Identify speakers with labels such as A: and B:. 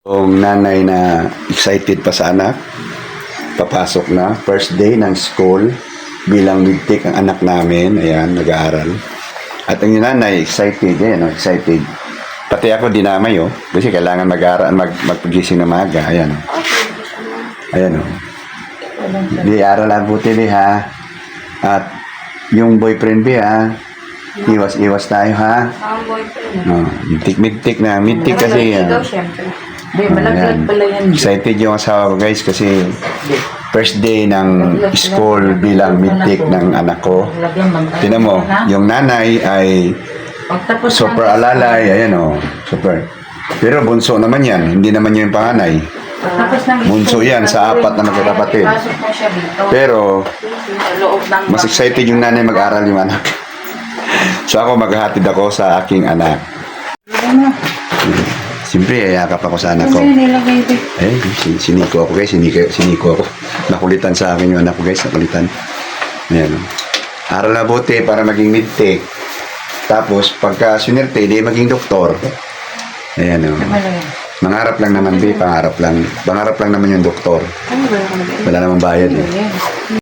A: Yung nanay na excited pa sa anak, papasok na, first day ng school, bilang midtik ang anak namin, ayan, nag-aaral. At ang nanay, excited, excited. Pati ako dinamay, kasi kailangan mag-aaral, magpagising na maga, ayan. Ayan, Di, aral lang buti, di, ha? At yung boyfriend, di, ha? Iwas tayo, ha?
B: Ang boyfriend.
A: Midtik na. Midtik kasi,
B: Ikaw, syempre. Di, malaglag pala yan.
A: Excited yung asawa ko, guys, kasi first day ng school bilang midtik ng anak ko. Tinan mo, yung nanay ay
B: Pagtapos
A: super
B: ng-
A: alalay, ayan super. Pero bunso naman yan, hindi naman yun yung panganay.
B: Pagtapos ng
A: Bunso
B: school,
A: yan sa apat na magkakapatid.
B: Pasok mo siya dito.
A: Pero
B: Sa loob ng
A: mas excited yung nanay mag-aral yung anak. So ako maghahatid ako sa aking anak. Siyempre, yakap ako sa anak ko. Siniko ako guys, siniko ako. Nakulitan sa akin yung anak ko guys, nakulitan. Ayan. Aral na buti para maging midtik. Tapos, pagka sinerte, di maging doktor. Ayan Mangarap lang naman, pangarap lang. Pangarap lang naman yung doktor. Wala namang bayad.